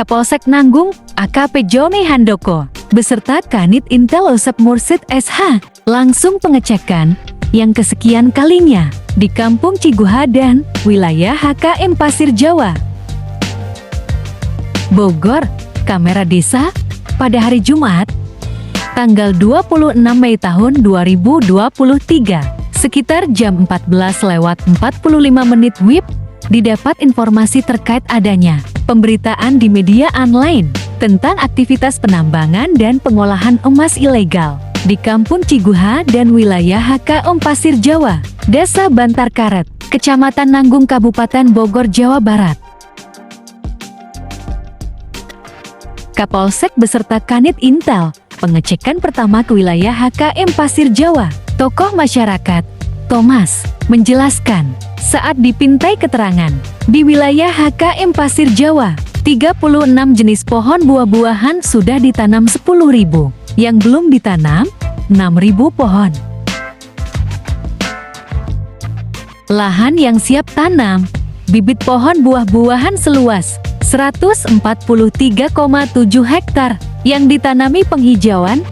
Kapolsek Nanggung, AKP Joni Handoko, beserta Kanit Intel Osep Mursid SH, langsung pengecekan yang kesekian kalinya di Kampung Ciguha dan wilayah HKM Pasir Jawa, Bogor. Kamera Desa pada hari Jumat, tanggal 26 Mei tahun 2023, sekitar jam 14:45 WIB, didapat informasi terkait adanya pemberitaan di media online tentang aktivitas penambangan dan pengolahan emas ilegal di Kampung Ciguha dan wilayah HKM Pasir Jawa, Desa Bantar Karet, Kecamatan Nanggung, Kabupaten Bogor, Jawa Barat. Kapolsek beserta Kanit Intel pengecekan pertama ke wilayah HKM Pasir Jawa. Tokoh masyarakat, Thomas, menjelaskan, saat dipintai keterangan, di wilayah HKM Pasir Jawa, 36 jenis pohon buah-buahan sudah ditanam 10.000, yang belum ditanam, 6.000 pohon. Lahan yang siap tanam, bibit pohon buah-buahan seluas 143,7 hektar yang ditanami penghijauan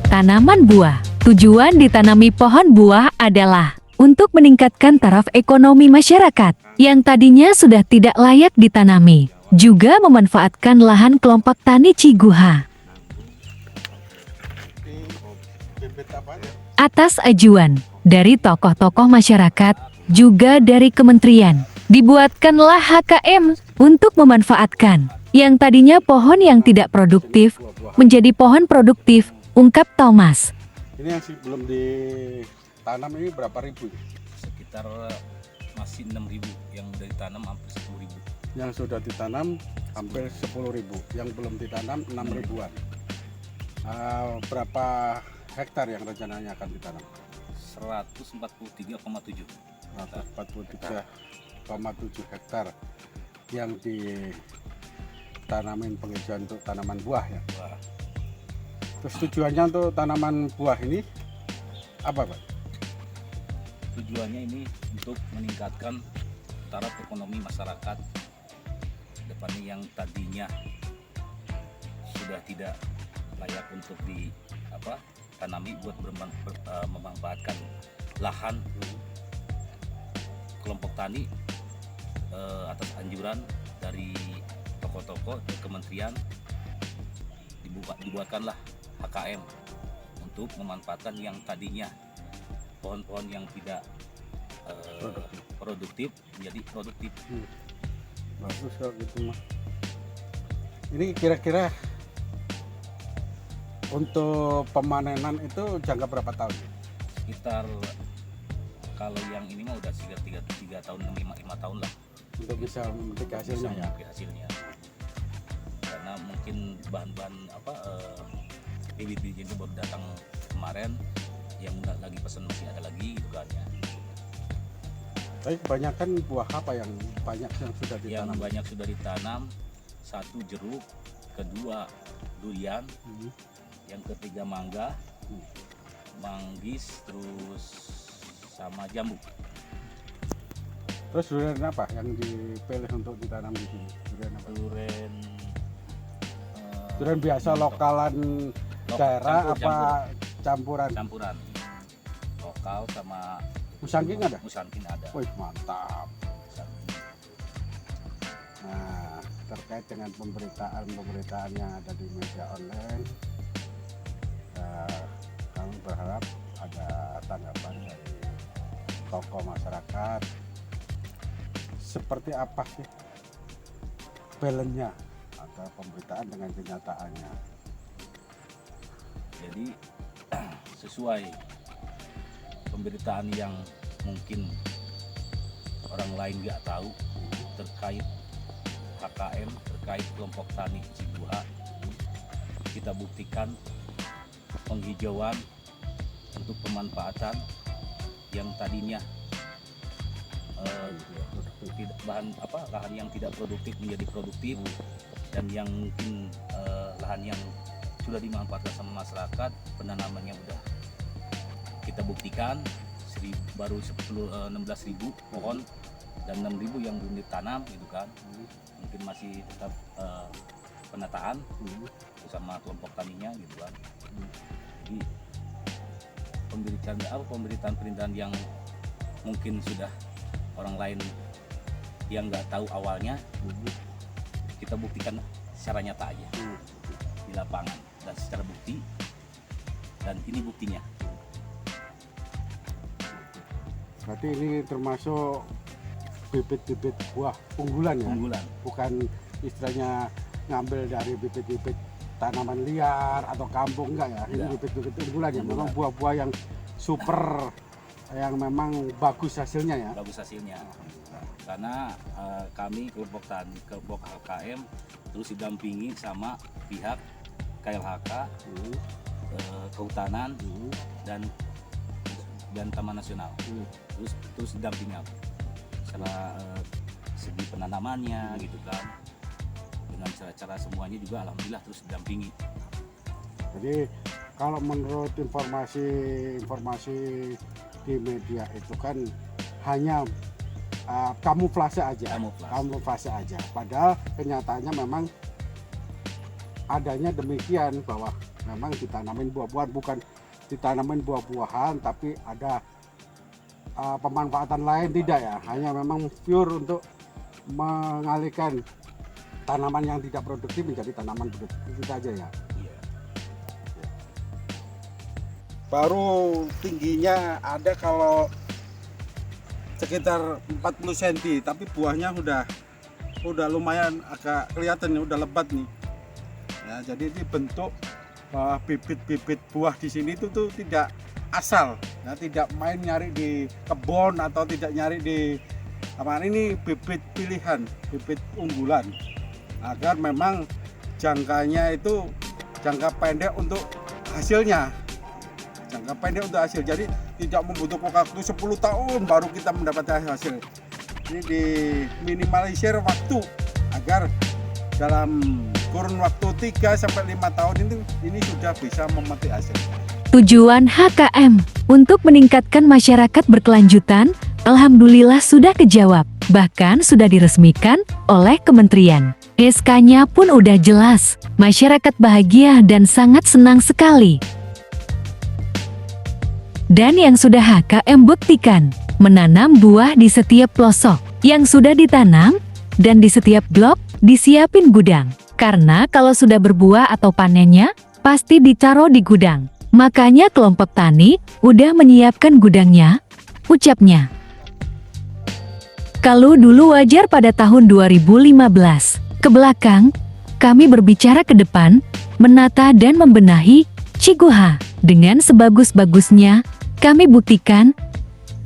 tanaman buah. Tujuan ditanami pohon buah adalah untuk meningkatkan taraf ekonomi masyarakat yang tadinya sudah tidak layak ditanami, juga memanfaatkan lahan kelompok tani Ciguha. Atas ajuan dari tokoh-tokoh masyarakat, juga dari kementerian, dibuatkanlah HKM untuk memanfaatkan yang tadinya pohon yang tidak produktif menjadi pohon produktif, ungkap Thomas. Ini yang belum ditanam ini berapa ribu? Sekitar masih 6.000, yang udah ditanam hampir 10.000. Yang sudah ditanam hampir 10.000, yang belum ditanam 6.000-an. Berapa hektar yang rencananya akan ditanam? 143,7 hektar yang ditanamin penghijauan untuk tanaman buah ya. Terus tujuannya untuk tanaman buah ini apa, Pak? Tujuannya ini untuk meningkatkan taraf ekonomi masyarakat depannya yang tadinya sudah tidak layak untuk tanami buat memanfaatkan lahan kelompok tani. Atas anjuran dari tokoh-tokoh dan kementerian dibuatkanlah HKM untuk memanfaatkan yang tadinya pohon-pohon yang tidak produktif menjadi produktif. Bagus kalau gitu mah. Ini kira-kira untuk pemanenan itu jangka berapa tahun? Sekitar kalau yang ini mah udah sekitar 3 tahun, 5 tahun lah untuk bisa memetik hasilnya ya. Hasilnya karena mungkin bahan-bahan bibit-bibit itu baru datang kemarin, yang lagi pesan masih ada lagi gitu kan ya. Tapi kebanyakan buah apa yang banyak yang sudah ditanam? Yang banyak sudah ditanam, satu jeruk, kedua durian, yang ketiga mangga, manggis, terus sama jambu. Terus durian apa yang dipilih untuk ditanam di sini? Durian apa? Durian biasa lokalan daerah apa campuran? Campuran. Lokal sama Musangking ada? Musangking ada. Wih, mantap. Nah, terkait dengan pemberitaan yang ada di media online, kami berharap ada tanggapan dari tokoh masyarakat. Seperti apa sih balance-nya antara pemberitaan dengan kenyataannya? Jadi sesuai pemberitaan yang mungkin orang lain nggak tahu terkait HKM, terkait kelompok tani Ciguha, kita buktikan penghijauan untuk pemanfaatan yang tadinya lahan yang tidak produktif menjadi produktif, dan yang mungkin lahan yang sudah dimanfaatkan sama masyarakat, penanamannya udah kita buktikan baru 16.000 pohon dan 6.000 yang belum ditanam gitu kan. Mungkin masih tetap penataan bersama kelompok taninya gitu kan. Jadi pemberitaan yang mungkin sudah orang lain yang nggak tahu awalnya, kita buktikan secara nyata aja di lapangan dan secara bukti, dan ini buktinya. Berarti ini termasuk bibit-bibit buah unggulan ya? Unggulan. Bukan istilahnya ngambil dari bibit-bibit tanaman liar atau kampung, enggak ya? Ini Enggak. bibit-bibit unggulan ya? Unggulan. Memang buah-buah yang super, yang memang bagus hasilnya ya? Bagus hasilnya. Karena kami kelompok tani, kelompok HKM terus didampingi sama pihak KLHK, Kehutanan dan Taman Nasional. Terus didampingi secara segi penanamannya gitu kan, dengan cara-cara semuanya juga alhamdulillah terus didampingi. Jadi kalau menurut informasi di media itu kan hanya kamuflase aja. Kamuflase aja. Padahal kenyataannya memang adanya demikian, bahwa memang ditanamin buah-buahan, bukan ditanamin buah-buahan tapi ada pemanfaatan lain, tidak ya, hanya memang pure untuk mengalihkan tanaman yang tidak produktif menjadi tanaman produktif itu aja ya. Iya. Baru tingginya ada kalau sekitar 40 cm, tapi buahnya udah lumayan agak kelihatan nih, udah lebat nih. Ya, jadi ini bentuk bibit-bibit buah di sini itu tuh tidak asal, ya, tidak main nyari di kebun atau tidak nyari di apa, ini bibit pilihan, bibit unggulan, agar memang jangkanya itu jangka pendek untuk hasilnya. Jangka pendek untuk hasil, jadi tidak membutuhkan waktu 10 tahun baru kita mendapatkan hasil. Ini diminimalisir waktu agar dalam kurun waktu 3-5 tahun ini sudah bisa memetik hasil. Tujuan HKM untuk meningkatkan masyarakat berkelanjutan, alhamdulillah sudah kejawab. Bahkan sudah diresmikan oleh kementerian. SK-nya pun udah jelas. Masyarakat bahagia dan sangat senang sekali. Dan yang sudah HKM buktikan, menanam buah di setiap pelosok yang sudah ditanam, dan di setiap blok disiapin gudang. Karena kalau sudah berbuah atau panennya, pasti ditaruh di gudang. Makanya kelompok tani udah menyiapkan gudangnya, ucapnya. Kalau dulu wajar pada tahun 2015, ke belakang, kami berbicara ke depan, menata dan membenahi Ciguha. Dengan sebagus-bagusnya, kami buktikan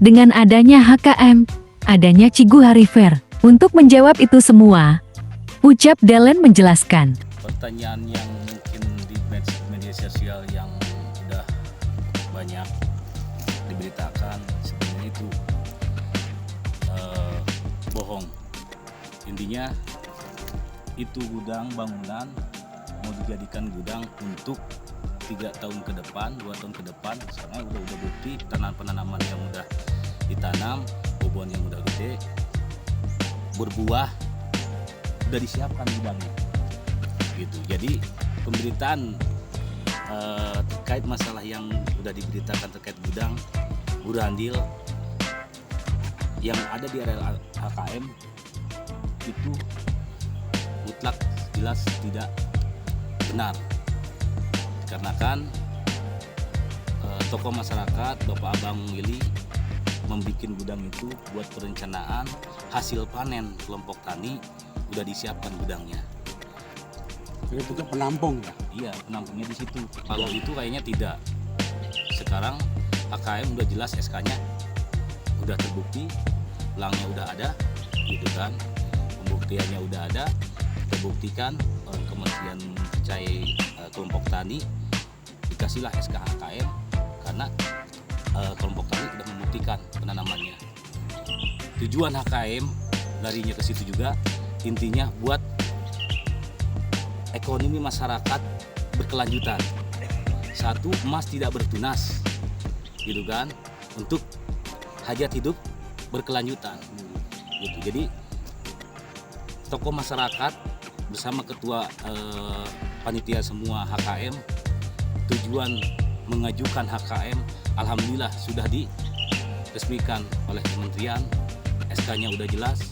dengan adanya HKM, adanya Ciguha River. Untuk menjawab itu semua, ucap Dalen menjelaskan. Pertanyaan yang mungkin di media sosial yang udah banyak diberitakan sebenarnya itu bohong. Intinya itu gudang bangunan mau dijadikan gudang untuk 3 tahun ke depan, 2 tahun ke depan. Sekarang udah bukti penanaman yang udah ditanam, pohon yang udah gede, berbuah, udah disiapkan gudangnya gitu. Jadi pemberitaan terkait masalah yang udah diberitakan terkait gudang Gurandil yang ada di area HKM itu mutlak jelas tidak benar, dikarenakan tokoh masyarakat Bapak Abang Willy membuat gudang itu buat perencanaan hasil panen kelompok tani, udah disiapkan gudangnya. Jadi bentuk penampung ya? Iya, penampungnya di situ. Kalau itu kayaknya tidak. Sekarang HKM udah jelas SK-nya, udah terbukti, pelangnya udah ada, gitu kan? Pembuktiannya udah ada, terbuktikan oleh Kementerian Percaya kelompok tani, dikasihlah SK HKM karena kelompok tani sudah membuktikan penanamannya. Tujuan HKM larinya ke situ juga, intinya buat ekonomi masyarakat berkelanjutan. Satu, emas tidak bertunas, gitu kan, untuk hajat hidup berkelanjutan gitu. Jadi tokoh masyarakat bersama ketua panitia semua HKM, tujuan mengajukan HKM alhamdulillah sudah diresmikan oleh kementerian. SK-nya udah jelas,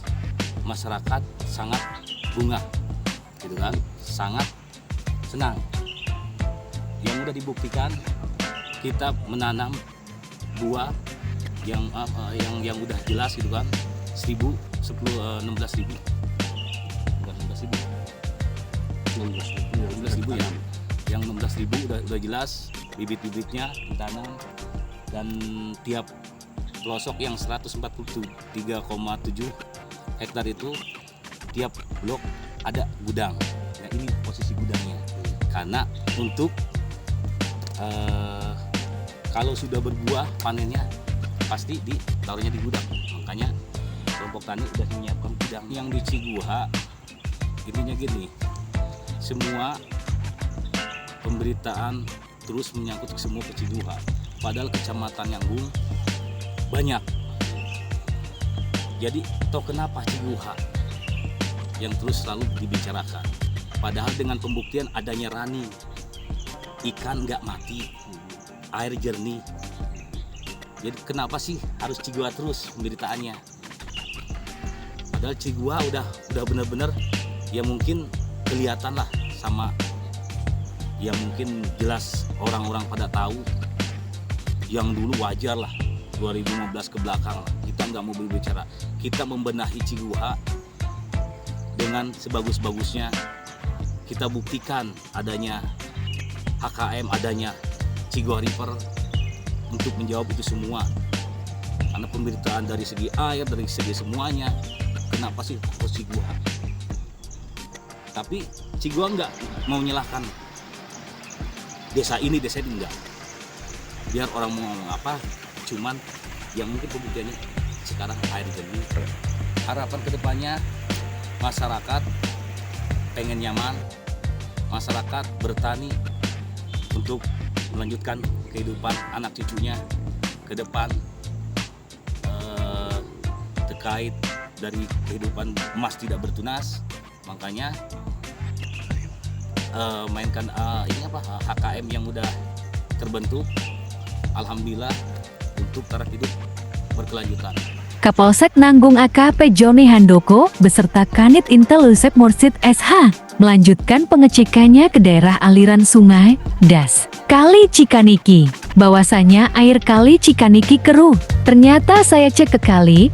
masyarakat sangat bunga gitu kan, sangat senang. Yang udah dibuktikan, kita menanam buah yang udah jelas gitu kan, 16.000 ya, yang 16.000 udah jelas bibit-bibitnya ditanam, dan tiap pelosok yang 143,7 hektar itu tiap blok ada gudang. Nah, ini posisi gudangnya, karena untuk kalau sudah berbuah panennya pasti ditaruhnya di gudang. Makanya kelompok tani sudah menyiapkan gudang. Yang di Ciguha intinya gini, semua pemberitaan terus menyangkut semua ke Ciguha, padahal kecamatan Nyanggung banyak. Jadi toh kenapa Ciguha yang terus selalu dibicarakan, padahal dengan pembuktian adanya rani, ikan nggak mati, air jernih. Jadi kenapa sih harus Ciguha terus pemberitaannya? Padahal Ciguha udah benar-benar ya mungkin kelihatan lah sama, ya mungkin jelas orang-orang pada tahu. Yang dulu wajar lah 2015 ke belakang lah. Kita nggak mau berbicara, kita membenahi Ciguha dengan sebagus-bagusnya. Kita buktikan adanya HKM, adanya Ciguha River untuk menjawab itu semua. Karena pemberitaan dari segi air, dari segi semuanya, kenapa sih harus Ciguha? Tapi Ciguha nggak mau menyalahkan desa ini enggak. Biar orang mau ngomong apa, cuman yang mungkin pembuktiannya sekarang air jernih. Harapan kedepannya masyarakat pengen nyaman, masyarakat bertani untuk melanjutkan kehidupan anak cucunya ke depan, terkait dari kehidupan emas tidak bertunas. Makanya mainkan HKM yang udah terbentuk, alhamdulillah untuk taraf hidup berkelanjutan. Kapolsek Nanggung AKP Joni Handoko beserta Kanit Intelusep Mursid SH melanjutkan pengecekannya ke daerah aliran sungai, Das, Kali Cikaniki. Bahwasanya air Kali Cikaniki keruh. Ternyata saya cek ke kali,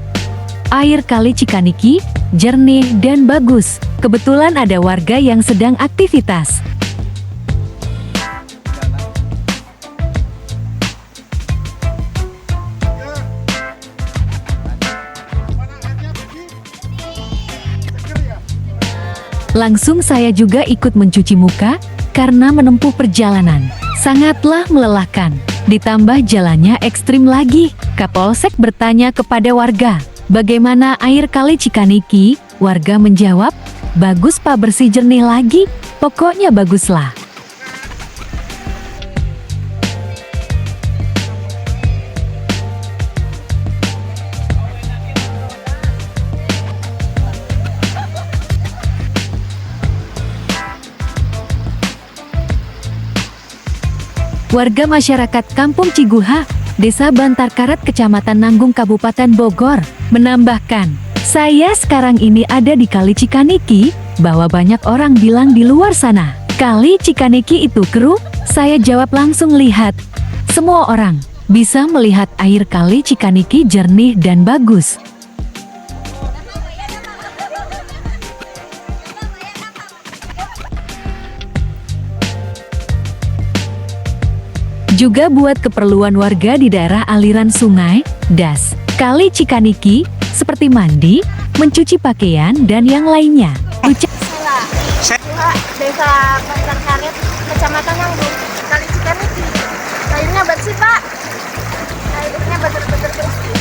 air Kali Cikaniki jernih dan bagus. Kebetulan ada warga yang sedang aktivitas. Langsung saya juga ikut mencuci muka, karena menempuh perjalanan sangatlah melelahkan. Ditambah jalannya ekstrim lagi. Kapolsek bertanya kepada warga, bagaimana air Kali Cikaniki? Warga menjawab, bagus Pak, bersih jernih lagi, pokoknya baguslah. Warga masyarakat Kampung Ciguha, Desa Bantar Karat, Kecamatan Nanggung, Kabupaten Bogor, menambahkan, saya sekarang ini ada di Kali Cikaniki, bahwa banyak orang bilang di luar sana, Kali Cikaniki itu keruh. Saya jawab langsung, lihat. Semua orang bisa melihat air Kali Cikaniki jernih dan bagus. Juga buat keperluan warga di daerah aliran sungai, Das, Kali Cikaniki, seperti mandi, mencuci pakaian, dan yang lainnya. Desa Bantar Karet, Kecamatan Nanggung, Kali Cikaniki. Airnya bersih, Pak. Airnya betul-betul bersih.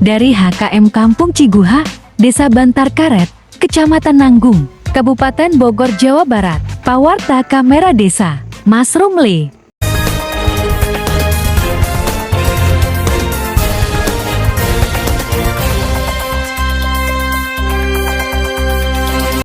Dari HKM Kampung Ciguha, Desa Bantar Karet, Kecamatan Nanggung, Kabupaten Bogor, Jawa Barat. Pawarta Kamera Desa, Mas Rumli.